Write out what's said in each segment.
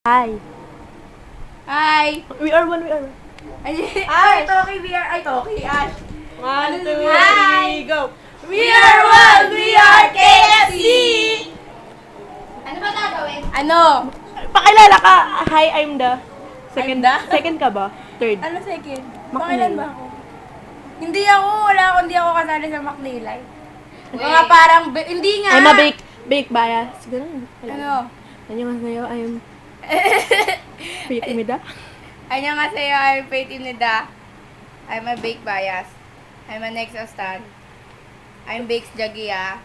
Hi. Hi! We are one. Ay, Toki, ay, Toki, Ash. 1, 2, Hi! 3, go. We are one! We are KFC! Ano ba gagawin? Ano? Pakilala ka. Hi, I'm the second. I'm the? Second ka ba? Third. Ano second? Macnay. Pakilan ba ako? Hindi ako kasali sa Macnilay. Mga parang, hindi nga. I'm a bake bias. Ganun. Ano? Annyeonghaseyo, I'm Pitimida. Annyeonghaseyo, I'm Faith Inida. I'm a bake bias. I'm a next stand. I'm Bakes Jagia.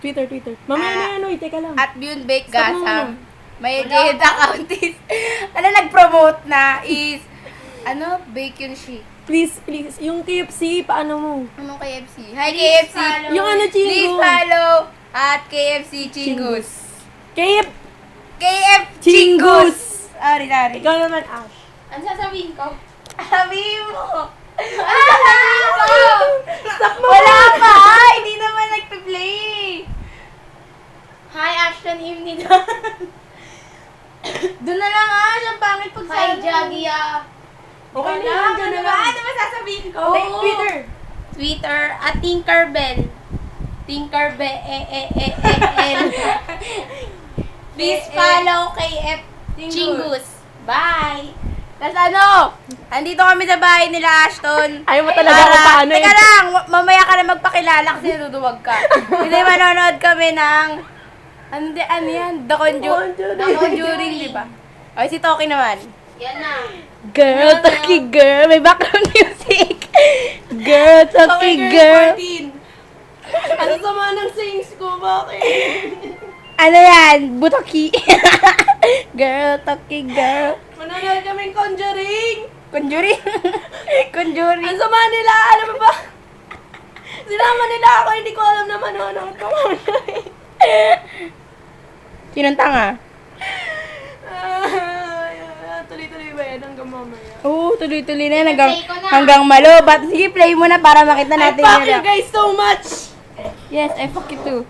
Twitter. Mamaya na teka lang. At Bune Bake Stop mo Gasam. May Jade account is, nag-promote na is, bacon she. Please, yung KFC, paano mo? Anong KFC? Hi KFC! Yung ano, Chingo. Please follow at KFC Chingus. KF KF Chingus. Ari. Ikaw naman, Ash. Ano sasabihin ko? Sabihin mo! Sabihin mo! Stop mo! Wala pa! Hindi naman nagpe-play! Hi, Ashton Imni Doon na lang, Ash. Ang pangit pag Hi, Jagia. Okay na, lang. dyan na Ano ba? lang. Ano ba sasabihin ko? Twitter. Twitter at Tinkerbell. Tinkerbell. Please follow KF Chingus. Bye! Tapos andito kami sa bahay nila, Ashton. Ayaw mo talaga kung paano Teka lang, mamaya ka na magpakilala kasi naduduwag ka. Kasi manonood kami ng, ano yan? The Conjuring, di ba? Ay, si Toki naman. Yan na. Girl, Toki girl. May background music. Girl, Toki girl. Ano sama ng sings ko? Bakit? Ano yan? Butoki. Girl, Toki girl. Manonood kaming Conjuring. Conjuring. Conjuring. Ang sama nila, alam mo ba? Sinama nila ako, hindi ko alam na manonood ko Conjuring. Sinong tanga? Tuloy-tuloy ba yan hanggang mamaya? Oo, tuloy-tuloy na yan Play ko na. hanggang malobat. Sige, play mo na para makita I natin fuck yun. you guys so much! Yes, I fuck you too.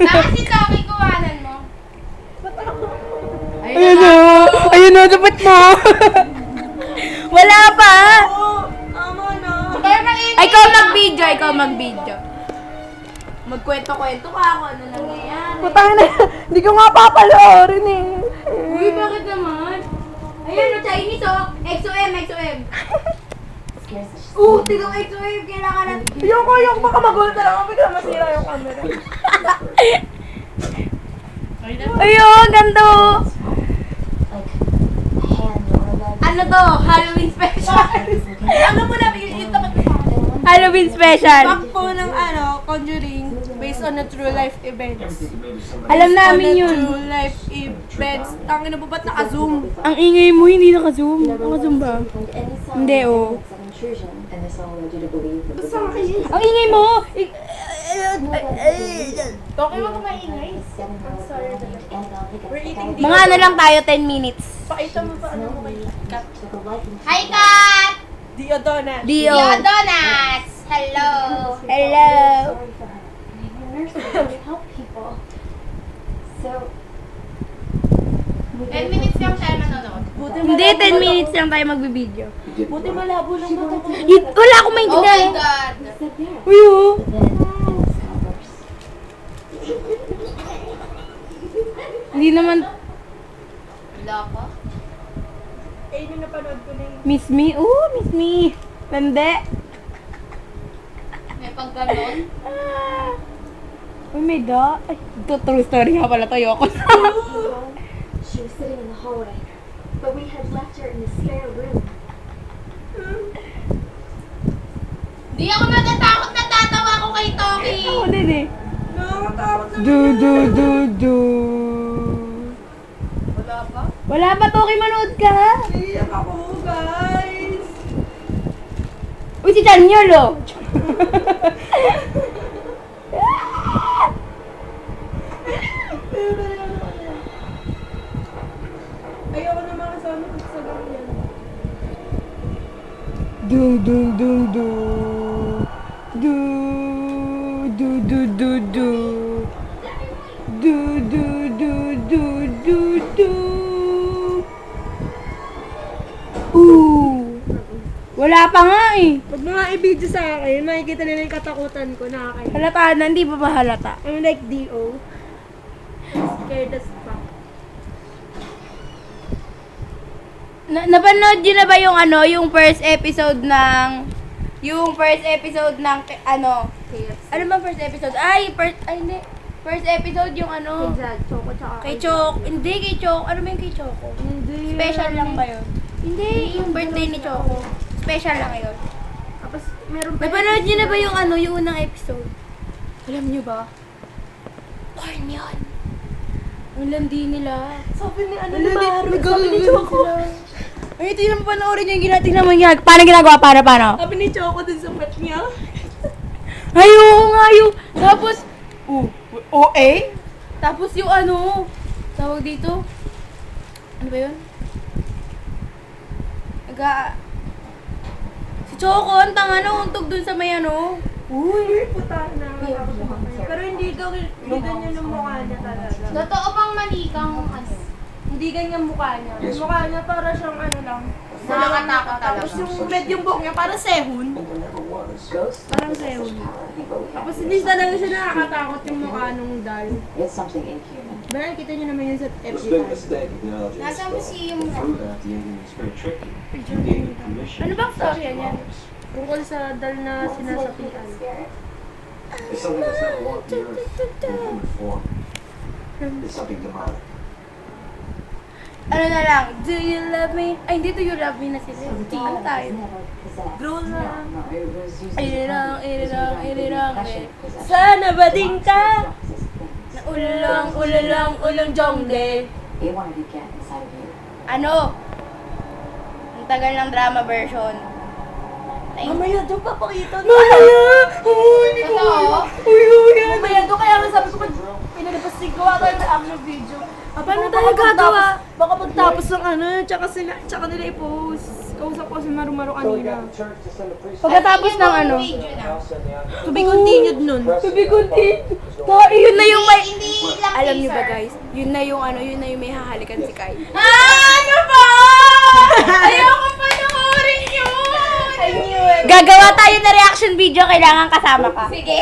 Bakit si Toki kuwanan mo? Ayun na, dapat mo. Wala pa. Tama na. Pero maingay Ay, ikaw mag-video. Magkwento-kwento ka ako, ano nangyayari. Putang na, hindi ko nga papaloorin eh. Uy, bakit naman? Ayun, no, Chinese oh. XOM. Tigang XOM, kailangan natin. Yung baka magulat na lang ako, bigla masira yung camera. Ayun, ganito. Ano to? Halloween special. Ano mo na, yung tapat mo. Halloween special. Back po ng Conjuring based on a true life events. Alam namin yun. True life events. Tangin na po ba't naka-zoom? Ang ingay mo, hindi naka-zoom. Naka-zoom ba? Hindi, oh. Basta makayin. Ang ingay mo! Okay mo kung maingay. We're eating Mga ano lang tayo, 10 minutes. Pakita mo pa ano mo kay Kat. Hi, Kat! Dio Donut. Dio. Yo, Donuts! Hello! Hello. help people. So 10 minutes lang tayo manonood. Hindi, 10 minutes lang tayo magbibideo. Buti malabo lang mata ko. Wala akong Oh my maintindihan. God! Uy, oh. Hindi naman. Wala pa. Eh, yung napanood ko na yun. Miss me? Miss me. Hindi. May pagganon. Uy, may da. Ay, true story nga pala tayo ako. she was sitting in the hallway, but we had left her in the spare room. Di ako natatakot, natatawa ko kay Toki. Ako din eh. Nakakatakot na. Du. Wala pa? Wala pa, Toki, manood ka. Iyak ako, guys. Uy, si Daniel, oh. Ayoko na makasama sa ganyan. Du. Wala pa nga eh. Pag mga i-video sa akin, makikita nila yung katakutan ko, nakakain. Halata na, hindi pa ba halata? I'm like D.O. Scared as fuck. Napanood nyo na ba yung ano, yung first episode ng ano ba first episode? Hindi. First episode yung ano, Kay Choco tsaka kay Chok. Hindi, kay Chok. Ano ba yung kay Choco? Hindi. Special lang ba yun? Hindi, yung birthday ni Choco. Special lang yun. Tapos, meron pa Napanood nyo na ba yung ano, yung unang episode? Alam nyo ba? Porn yun. Ang landi nila. Sabi ni ano Wala, ni Maro, di- sabi ni Choco. Ay, ito yung panoorin nyo yung tingnan mo yung paano ginagawa, paano? Sabi ni Choco dun sa pet niya. Ay, oo nga yung, tapos, tapos yung ano, tawag dito, ano ba yun? Si Choco, ang tanga na, untog dun sa may ano. Uy, puta na. Pero hindi ganyan yung mukha niya talaga. Totoo bang malikang ano? Hindi ganyan mukha niya. Yung mukha niya para siyang ano lang. Nakakatakot talaga. Tapos yung yung buhok niya para sehun. Parang sehun. Tapos hindi talaga siya nakakatakot yung mukha nung dal. It's something inhuman. Pero nakita niyo naman yun sa This FB. big mistake acknowledging Nasa museum mo. fruit at the ending is very tricky. You gain the permission Ano bang to story test your yan? lives. Tungkol sa dal na sinasapian. It's something that's never walked the earth in human form. It's something demonic. Ano na lang, do you love me? Ay, hindi do you love me na sila. Ano tayo? Grow lang. Ilirang, Sana bading ka! ulang jongde. It wanted to get inside of you. Ano? Ang tagal ng drama version. Mamaya doon papakita. Totoo? Mamaya doon kaya nga sabi ko pag pinalabas din gawa tayo ng action video. Paano tayo gagawa? Baka pagtapos ng ano, tsaka nila i-post. Kausap ko si Maru-Maru kanina. Pagkatapos ng ano? Video na. To be continued nun. Yun na yung may... Hindi lang Alam niyo ba teaser. guys, yun na yung ano, yun na yung may hahalikan si Kai. Ano ba? Ayoko panoorin yun! Gagawa tayo na reaction video, kailangan kasama ka. Sige.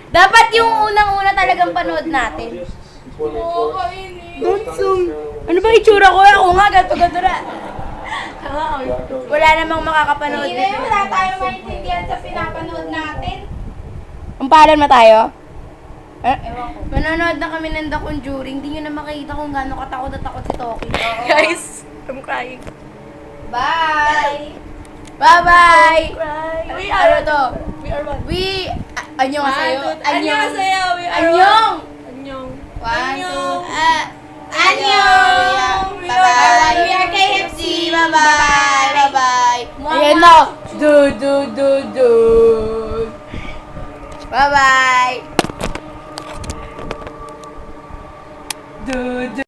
Dapat yung unang-una talagang panood natin. Oo, kainin. Ano ba itsura ko? Ako nga, gato-gato na. Wala namang makakapanood Hindi na yun, nito. wala tayong maintindihan sa pinapanood natin. Umpalan mo tayo? Ewan ko. Manonood na kami ng The Conjuring. Hindi nyo na makita kung gaano katakot na takot si Toki. Guys, I'm crying. Bye! Bye-bye! We Ano to? We are one. Anyong asayo. Annyeonghaseyo. We are Anyong! Annyeong. One, two, Annyeong! Bye-bye! We are KFC! Bye-bye! Bye-bye! Ayan na! Du. Bye-bye! Du.